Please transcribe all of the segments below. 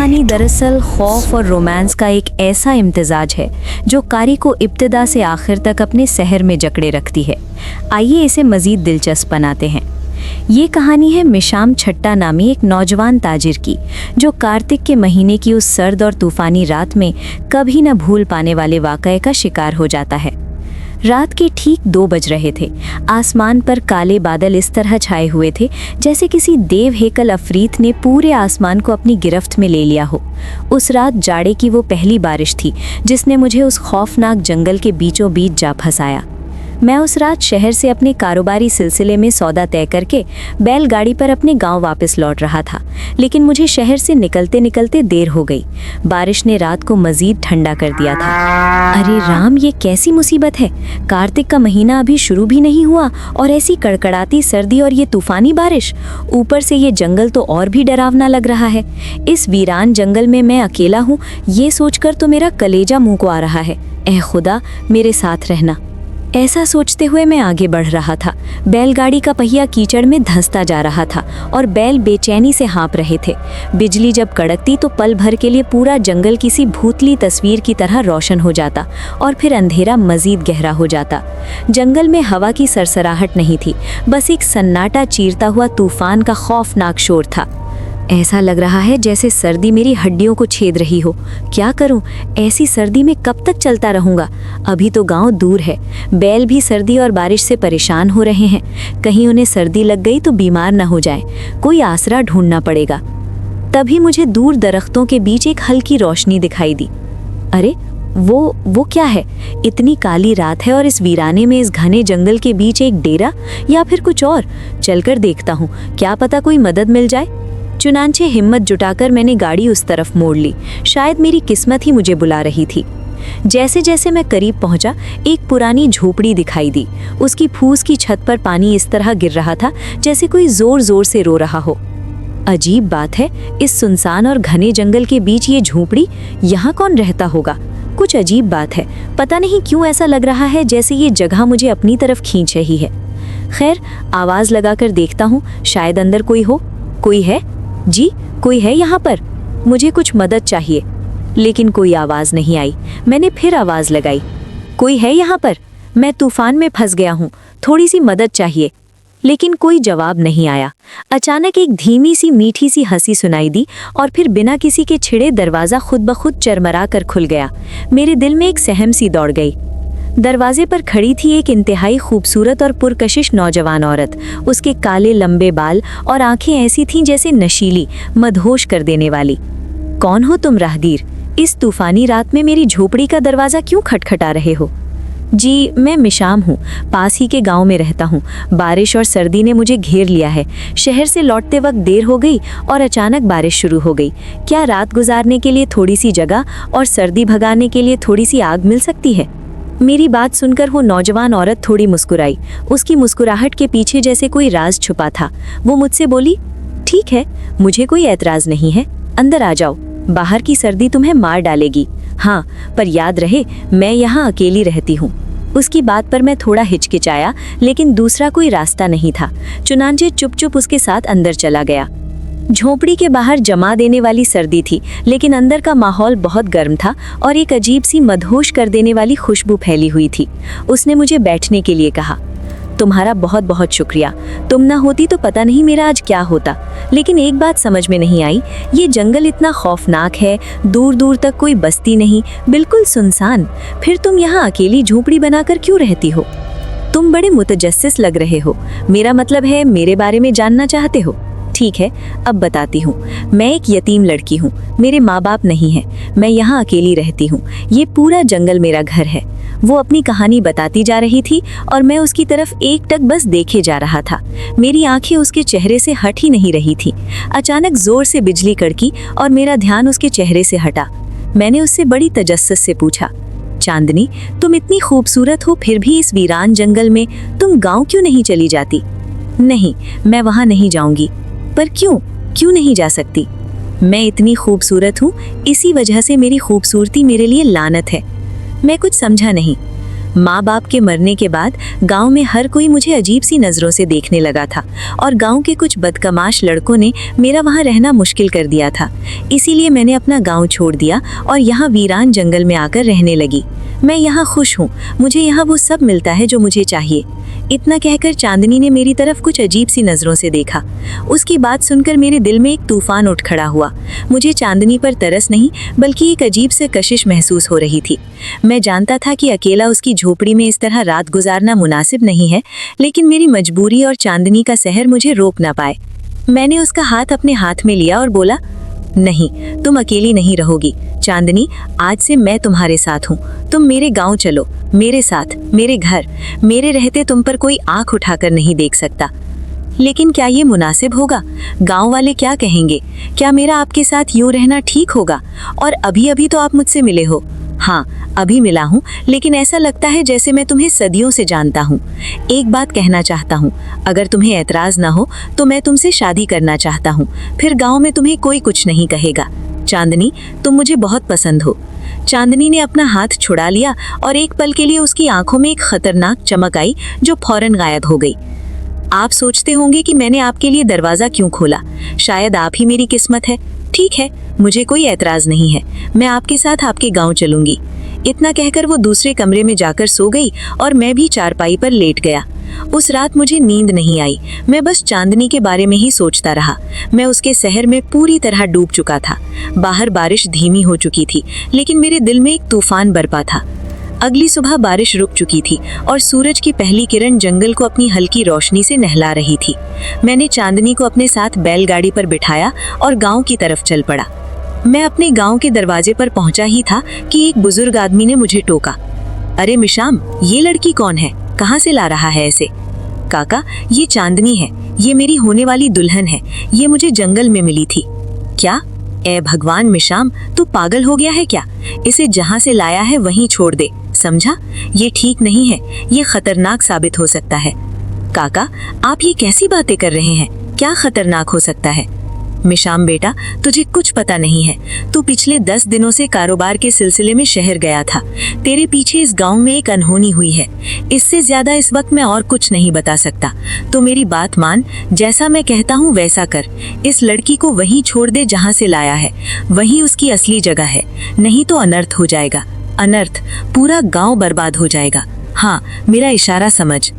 कहानी दरअसल खौफ और रोमांस का एक ऐसा इम्तिजाज है जो कारी को इब्तिदा से आखिर तक अपने सहर में जकड़े रखती है। आइए इसे मज़ीद दिलचस्प बनाते हैं। ये कहानी है मिशाम छट्टा नामी एक नौजवान ताजिर की, जो कार्तिक के महीने की उस सर्द और तूफ़ानी रात में कभी न भूल पाने वाले वाक़ये का शिकार हो जाता है। रात के ठीक 2 बज रहे थे। आसमान पर काले बादल इस तरह छाए हुए थे जैसे किसी देव हेकल अफरीत ने पूरे आसमान को अपनी गिरफ्त में ले लिया हो। उस रात जाड़े की वो पहली बारिश थी जिसने मुझे उस खौफनाक जंगल के बीचों बीच जा फंसाया। मैं उस रात शहर से अपने कारोबारी सिलसिले में सौदा तय करके बैलगाड़ी पर अपने गांव वापस लौट रहा था, लेकिन मुझे शहर से निकलते निकलते देर हो गई। बारिश ने रात को मज़ीद ठंडा कर दिया था। अरे राम, ये कैसी मुसीबत है। कार्तिक का महीना अभी शुरू भी नहीं हुआ और ऐसी कड़कड़ाती सर्दी और ये तूफ़ानी बारिश। ऊपर से ये जंगल तो और भी डरावना लग रहा है। इस वीरान जंगल में मैं अकेला हूँ, ये सोचकर तो मेरा कलेजा मुँह को आ रहा है। ऐ खुदा, मेरे साथ रहना। ऐसा सोचते हुए मैं आगे बढ़ रहा था। बैलगाड़ी का पहिया कीचड़ में धंसता जा रहा था और बैल बेचैनी से हाँप रहे थे। बिजली जब कड़कती तो पल भर के लिए पूरा जंगल किसी भूतली तस्वीर की तरह रोशन हो जाता और फिर अंधेरा मज़ीद गहरा हो जाता। जंगल में हवा की सरसराहट नहीं थी, बस एक सन्नाटा चीरता हुआ तूफान का खौफनाक शोर था। ऐसा लग रहा है जैसे सर्दी मेरी हड्डियों को छेद रही हो। क्या करूं? ऐसी सर्दी में कब तक चलता रहूंगा? अभी तो गांव दूर है। बैल भी सर्दी और बारिश से परेशान हो रहे हैं। कहीं उन्हें सर्दी लग गई तो बीमार न हो जाए। कोई आसरा ढूंढना पड़ेगा। तभी मुझे दूर दरख्तों के बीच एक हल्की रोशनी दिखाई दी। अरे वो क्या है? इतनी काली रात है और इस वीराने में, इस घने जंगल के बीच एक डेरा या फिर कुछ और? चलकर देखता हूँ, क्या पता कोई मदद मिल जाए। चुनांचे हिम्मत जुटाकर मैंने गाड़ी उस तरफ मोड़ ली। शायद मेरी किस्मत ही मुझे बुला रही थी। जैसे जैसे मैं करीब पहुंचा, एक पुरानी झोपड़ी दिखाई दी। उसकी फूस की छत पर पानी इस तरह गिर रहा था जैसे कोई जोर जोर से रो रहा हो। अजीब बात है, इस सुनसान और घने जंगल के बीच ये झोपड़ी, यहाँ कौन रहता होगा? कुछ अजीब बात है। पता नहीं क्यों ऐसा लग रहा है जैसे ये जगह मुझे अपनी तरफ खींच रही है। खैर, आवाज़ लगाकर देखता हूँ, शायद अंदर कोई हो। कोई है? जी, कोई है यहाँ पर? मुझे कुछ मदद चाहिए। लेकिन कोई आवाज़ नहीं आई। मैंने फिर आवाज़ लगाई, कोई है यहाँ पर? मैं तूफान में फंस गया हूँ, थोड़ी सी मदद चाहिए। लेकिन कोई जवाब नहीं आया। अचानक एक धीमी सी मीठी सी हंसी सुनाई दी और फिर बिना किसी के छिड़े दरवाज़ा खुद ब खुद चरमरा कर खुल गया। मेरे दिल में एक सहम सी दौड़ गई। दरवाजे पर खड़ी थी एक इंतहाई खूबसूरत और पुरकशिश नौजवान औरत। उसके काले लंबे बाल और आंखें ऐसी थीं जैसे नशीली, मदहोश कर देने वाली। कौन हो तुम राहगीर? इस तूफानी रात में मेरी झोपड़ी का दरवाज़ा क्यों खटखटा रहे हो? जी, मैं मिशाम हूँ, पास ही के गांव में रहता हूँ। बारिश और सर्दी ने मुझे घेर लिया है। शहर से लौटते वक्त देर हो गई और अचानक बारिश शुरू हो गई। क्या रात गुजारने के लिए थोड़ी सी जगह और सर्दी भगाने के लिए थोड़ी सी आग मिल सकती है? मेरी बात सुनकर वो नौजवान औरत थोड़ी मुस्कुराई। उसकी मुस्कुराहट के पीछे जैसे कोई राज छुपा था। वो मुझसे बोली, ठीक है, मुझे कोई एतराज़ नहीं है, अंदर आ जाओ। बाहर की सर्दी तुम्हें मार डालेगी। हाँ, पर याद रहे, मैं यहाँ अकेली रहती हूँ। उसकी बात पर मैं थोड़ा हिचकिचाया, लेकिन दूसरा कोई रास्ता नहीं था। चुनांचे चुप चुप उसके साथ अंदर चला गया। झोपड़ी के बाहर जमा देने वाली सर्दी थी, लेकिन अंदर का माहौल बहुत गर्म था और एक अजीब सी मदहोश कर देने वाली खुशबू फैली हुई थी। उसने मुझे बैठने के लिए कहा। तुम्हारा बहुत बहुत शुक्रिया। तुम ना होती तो पता नहीं मेरा आज क्या होता। लेकिन एक बात समझ में नहीं आई, ये जंगल इतना खौफनाक है, दूर दूर तक कोई बस्ती नहीं, बिल्कुल सुनसान। फिर तुम यहाँ अकेली झोपड़ी बनाकर क्यों रहती हो? तुम बड़े मुतजस्सिस लग रहे हो। मेरा मतलब है, मेरे बारे में जानना चाहते हो? ठीक है, अब बताती हूँ। मैं एक यतीम लड़की हूँ, मेरे माँ बाप नहीं हैं। मैं यहाँ अकेली रहती हूँ। ये पूरा जंगल मेरा घर है। वो अपनी कहानी बताती जा रही थी और मैं उसकी तरफ एकटक बस देखे जा रहा था। मेरी आंखें उसके चेहरे से हट ही नहीं रही थी। अचानक जोर से बिजली कड़की और मेरा ध्यान उसके चेहरे से हटा। मैंने उससे बड़ी तजस्सुस से पूछा, चांदनी, तुम इतनी खूबसूरत हो, फिर भी इस वीरान जंगल में तुम गाँव क्यों नहीं चली जाती? नहीं, मैं वहाँ नहीं जाऊँगी। पर क्यों नहीं जा सकती? मैं इतनी खूबसूरत हूँ, इसी वजह से मेरी खूबसूरती मेरे लिए लानत है। मैं कुछ समझा नहीं। माँ बाप के मरने के बाद गांव में हर कोई मुझे अजीब सी नज़रों से देखने लगा था और गांव के कुछ बदकमाश लड़कों ने मेरा वहाँ रहना मुश्किल कर दिया था। इसीलिए मैंने अपना गांव छोड़ दिया और यहाँ वीरान जंगल में आकर रहने लगी। मैं यहाँ खुश हूँ, मुझे यहाँ वो सब मिलता है जो मुझे चाहिए। इतना कहकर चांदनी ने मेरी तरफ कुछ अजीब सी नज़रों से देखा। उसकी बात सुनकर मेरे दिल में एक तूफान उठ खड़ा हुआ। मुझे चांदनी पर तरस नहीं बल्कि एक अजीब से कशिश महसूस हो रही थी। मैं जानता था कि अकेला उसकी झोपड़ी में इस तरह रात गुजारना मुनासिब नहीं है, लेकिन मेरी मजबूरी और चांदनी का सहर मुझे रोक ना पाए। मैंने उसका हाथ अपने हाथ में लिया और बोला, नहीं, तुम अकेली नहीं रहोगी चांदनी, आज से मैं तुम्हारे साथ हूँ। तुम मेरे गांव चलो, मेरे साथ, मेरे घर। मेरे रहते तुम पर कोई आंख उठाकर नहीं देख सकता। लेकिन क्या ये मुनासिब होगा? गांव वाले क्या कहेंगे? क्या मेरा आपके साथ यूं रहना ठीक होगा? और अभी अभी तो आप मुझसे मिले हो। हाँ, अभी मिला हूँ, लेकिन ऐसा लगता है जैसे मैं तुम्हें सदियों से जानता हूँ। एक बात कहना चाहता हूँ, अगर तुम्हें ऐतराज़ ना हो तो मैं तुमसे शादी करना चाहता हूँ। फिर गांव में तुम्हें कोई कुछ नहीं कहेगा। चांदनी, तुम मुझे बहुत पसंद हो। चांदनी ने अपना हाथ छुड़ा लिया और एक पल के लिए उसकी आंखों में एक खतरनाक चमक आई जो फौरन गायब हो गई। आप सोचते होंगे कि मैंने आपके लिए दरवाज़ा क्यों खोला। शायद आप ही मेरी किस्मत है। ठीक है, मुझे कोई ऐतराज़ नहीं है। मैं आपके साथ आपके गांव चलूंगी। इतना कहकर वो दूसरे कमरे में जाकर सो गई और मैं भी चारपाई पर लेट गया। उस रात मुझे नींद नहीं आई। मैं बस चांदनी के बारे में ही सोचता रहा। मैं उसके शहर में पूरी तरह डूब चुका था। बाहर बारिश धीमी हो चुकी थी, लेकिन मेरे दिल में एक तूफान बरपा था। अगली सुबह बारिश रुक चुकी थी और सूरज की पहली किरण जंगल को अपनी हल्की रोशनी से नहला रही थी। मैंने चांदनी को अपने साथ बैलगाड़ी पर बिठाया और गांव की तरफ चल पड़ा। मैं अपने गांव के दरवाजे पर पहुंचा ही था कि एक बुजुर्ग आदमी ने मुझे टोका। अरे मिशाम, ये लड़की कौन है? कहाँ से ला रहा है ऐसे? काका, ये चांदनी है। ये मेरी होने वाली दुल्हन है। ये मुझे जंगल में मिली थी। क्या? ए भगवान मिशाम, तू पागल हो गया है क्या? इसे जहाँ से लाया है वहीं छोड़ दे, समझा? ये ठीक नहीं है। ये खतरनाक साबित हो सकता है। काका, आप ये कैसी बातें कर रहे हैं? क्या खतरनाक हो सकता है? मिशाम बेटा, तुझे कुछ पता नहीं है। तू पिछले 10 दिनों से कारोबार के सिलसिले में शहर गया था। तेरे पीछे इस गांव में एक अनहोनी हुई है। इससे ज्यादा इस वक्त मैं और कुछ नहीं बता सकता। तो मेरी बात मान, जैसा मैं कहता हूँ वैसा कर। इस लड़की को वहीं छोड़ दे जहाँ से लाया है। वहीं उसकी असली जगह है, नहीं तो अनर्थ हो जाएगा। अनर्थ, पूरा गाँव बर्बाद हो जाएगा। हाँ, मेरा इशारा समझ।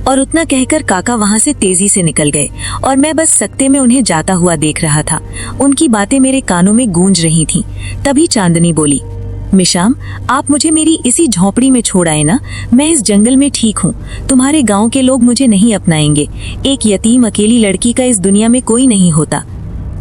और उतना कहकर काका वहां से तेजी से निकल गए और मैं बस सकते में उन्हें जाता हुआ देख रहा था। उनकी बातें मेरे कानों में गूंज रही थीं। तभी चांदनी बोली, मिशाम, आप मुझे मेरी इसी झोपड़ी में छोड़ आए ना। मैं इस जंगल में ठीक हूँ। तुम्हारे गांव के लोग मुझे नहीं अपनाएंगे। एक यतीम अकेली लड़की का इस दुनिया में कोई नहीं होता।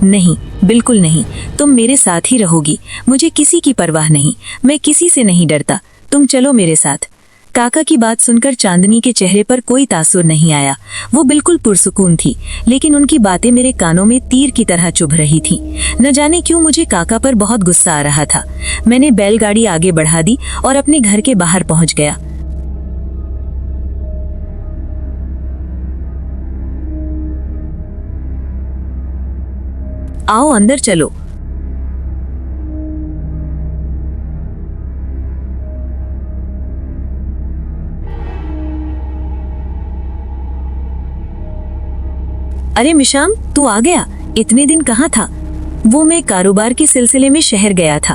नहीं, बिल्कुल नहीं। तुम मेरे साथ ही रहोगी। मुझे किसी की परवाह नहीं। मैं किसी से नहीं डरता। तुम चलो मेरे साथ। काका की बात सुनकर चांदनी के चेहरे पर कोई तासुर नहीं आया। वो बिल्कुल पुरसुकून थी, लेकिन उनकी बातें मेरे कानों में तीर की तरह चुभ रही थी। न जाने क्यों मुझे काका पर बहुत गुस्सा आ रहा था। मैंने बैलगाड़ी आगे बढ़ा दी और अपने घर के बाहर पहुंच गया। आओ अंदर चलो। अरे मिशाम, तू आ गया? इतने दिन कहाँ था? वो मैं कारोबार के सिलसिले में शहर गया था।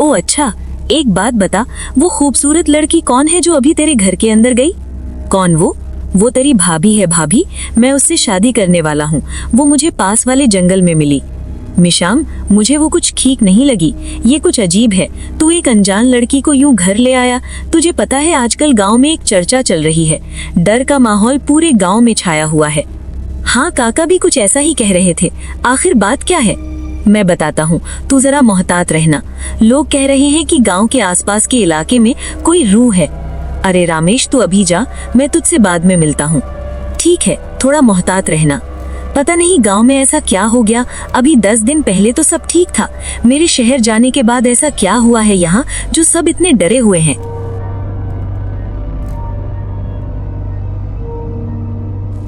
ओ अच्छा, एक बात बता, वो खूबसूरत लड़की कौन है जो अभी तेरे घर के अंदर गई? कौन वो? वो तेरी भाभी है। भाभी, मैं उससे शादी करने वाला हूँ। वो मुझे पास वाले जंगल में मिली। मिशाम, मुझे वो कुछ ठीक नहीं लगी। ये कुछ अजीब है। तू एक अनजान लड़की को यूं घर ले आया। तुझे पता है आजकल गांव में एक चर्चा चल रही है। डर का माहौल पूरे गांव में छाया हुआ है। हाँ, काका भी कुछ ऐसा ही कह रहे थे। आखिर बात क्या है? मैं बताता हूँ, तू जरा मोहतात रहना। लोग कह रहे हैं कि गांव के आसपास के इलाके में कोई रूह है। अरे रामेश, तू अभी जा, मैं तुझसे बाद में मिलता हूँ। ठीक है, थोड़ा मोहतात रहना। पता नहीं गांव में ऐसा क्या हो गया। अभी 10 दिन पहले तो सब ठीक था। मेरे शहर जाने के बाद ऐसा क्या हुआ है यहाँ जो सब इतने डरे हुए हैं?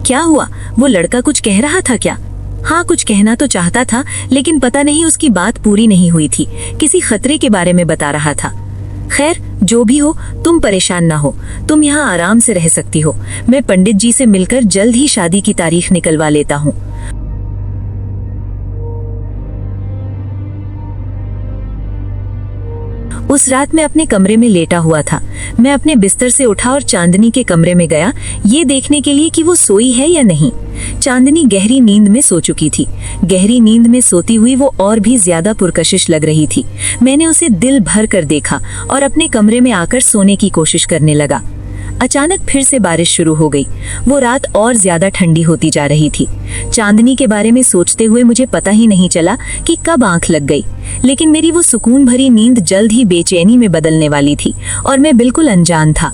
क्या हुआ? वो लड़का कुछ कह रहा था क्या? हाँ, कुछ कहना तो चाहता था, लेकिन पता नहीं उसकी बात पूरी नहीं हुई थी। किसी खतरे के बारे में बता रहा था। खैर, जो भी हो, तुम परेशान ना हो, तुम यहाँ आराम से रह सकती हो। मैं पंडित जी से मिलकर जल्द ही शादी की तारीख निकलवा लेता हूँ। उस रात मैं अपने कमरे में लेटा हुआ था। मैं अपने बिस्तर से उठा और चांदनी के कमरे में गया, ये देखने के लिए कि वो सोई है या नहीं। चांदनी गहरी नींद में सो चुकी थी। गहरी नींद में सोती हुई वो और भी ज्यादा पुरकशिश लग रही थी। मैंने उसे दिल भर कर देखा और अपने कमरे में आकर सोने की कोशिश करने लगा। अचानक फिर से बारिश शुरू हो गई। वो रात और ज्यादा ठंडी होती जा रही थी। चांदनी के बारे में सोचते हुए मुझे पता ही नहीं चला कि कब आंख लग गई, लेकिन मेरी वो सुकून भरी नींद जल्द ही बेचैनी में बदलने वाली थी और मैं बिल्कुल अनजान था।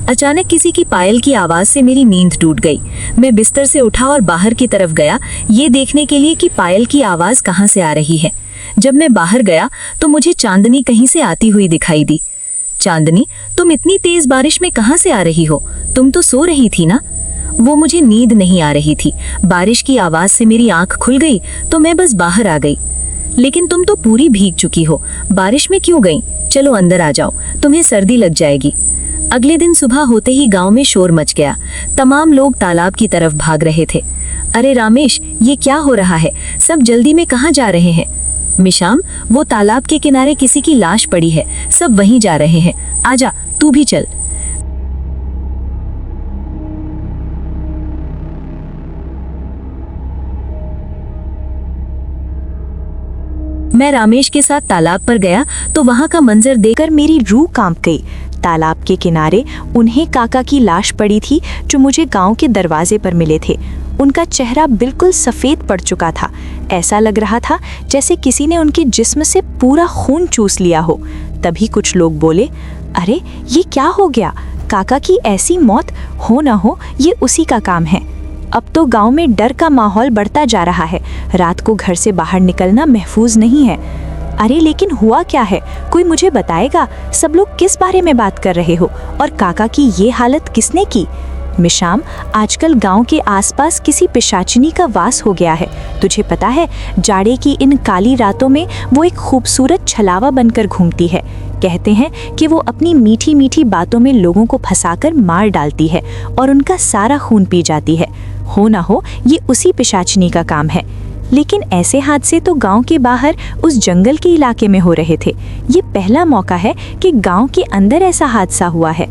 अचानक किसी की पायल की आवाज से मेरी नींद टूट गई। मैं बिस्तर से उठा और बाहर की तरफ गया, ये देखने के लिए कि पायल की आवाज कहाँ से आ रही है। जब मैं बाहर गया तो मुझे चांदनी कहीं से आती हुई दिखाई दी। चांदनी, तुम इतनी तेज बारिश में कहाँ से आ रही हो? तुम तो सो रही थी ना? वो मुझे नींद नहीं आ रही थी। बारिश की आवाज से मेरी आंख खुल गई तो मैं बस बाहर आ गई। लेकिन तुम तो पूरी भीग चुकी हो, बारिश में क्यों गई? चलो अंदर आ जाओ, तुम्हें सर्दी लग जाएगी। अगले दिन सुबह होते ही गांव में शोर मच गया। तमाम लोग तालाब की तरफ भाग रहे थे। अरे रामेश, ये क्या हो रहा है? सब जल्दी में कहाँ जा रहे हैं? मिशाम, वो तालाब के किनारे किसी की लाश पड़ी है, सब वहीं जा रहे हैं। आजा, तू भी चल। मैं रामेश के साथ तालाब पर गया तो वहां का मंजर देखकर मेरी रूह कांप गई। तालाब के किनारे उन्हें काका की लाश पड़ी थी जो मुझे गांव के दरवाजे पर मिले थे। उनका चेहरा बिल्कुल सफ़ेद पड़ चुका था। ऐसा लग रहा था जैसे किसी ने उनके जिस्म से पूरा खून चूस लिया हो। तभी कुछ लोग बोले, अरे ये क्या हो गया? काका की ऐसी मौत हो ना हो, ये उसी का काम है। अब तो गांव में डर का माहौल बढ़ता जा रहा है। रात को घर से बाहर निकलना महफूज नहीं है। अरे लेकिन हुआ क्या है? कोई मुझे बताएगा? सब लोग किस बारे में बात कर रहे हो और काका की ये हालत किसने की? मिशाम, आजकल गांव के आसपास किसी पिशाचिनी का वास हो गया है। तुझे पता है, जाड़े की इन काली रातों में वो एक खूबसूरत छलावा बनकर घूमती है। कहते हैं कि वो अपनी मीठी मीठी बातों में लोगों को फंसाकर मार डालती है और उनका सारा खून पी जाती है। हो ना हो, ये उसी पिशाचिनी का काम है। लेकिन ऐसे हादसे तो गांव के बाहर उस जंगल के इलाके में हो रहे थे। ये पहला मौका है कि गांव के अंदर ऐसा हादसा हुआ है।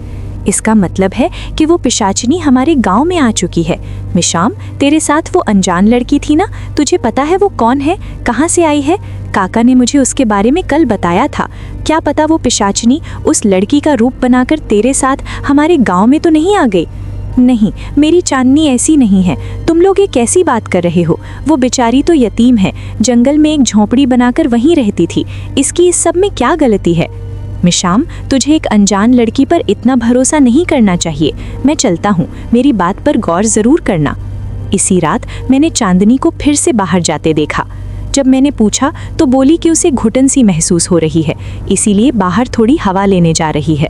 इसका मतलब है कि वो पिशाचिनी हमारे गांव में आ चुकी है। मिशाम, तेरे साथ वो अनजान लड़की थी ना? तुझे पता है वो कौन है, कहाँ से आई है? काका ने मुझे उसके बारे में कल बताया था। क्या पता वो पिशाचिनी उस लड़की का रूप बनाकर तेरे साथ हमारे गांव में तो नहीं आ गई? नहीं, मेरी चांदनी ऐसी नहीं है। तुम लोग ये कैसी बात कर रहे हो? वो बेचारी तो यतीम है, जंगल में एक झोंपड़ी बनाकर वहीं रहती थी। इसकी इस सब में क्या गलती है? मिशाम, तुझे एक अनजान लड़की पर इतना भरोसा नहीं करना चाहिए। मैं चलता हूँ, मेरी बात पर गौर जरूर करना। इसी रात मैंने चांदनी को फिर से बाहर जाते देखा। जब मैंने पूछा तो बोली कि उसे घुटन सी महसूस हो रही है, इसीलिए बाहर थोड़ी हवा लेने जा रही है।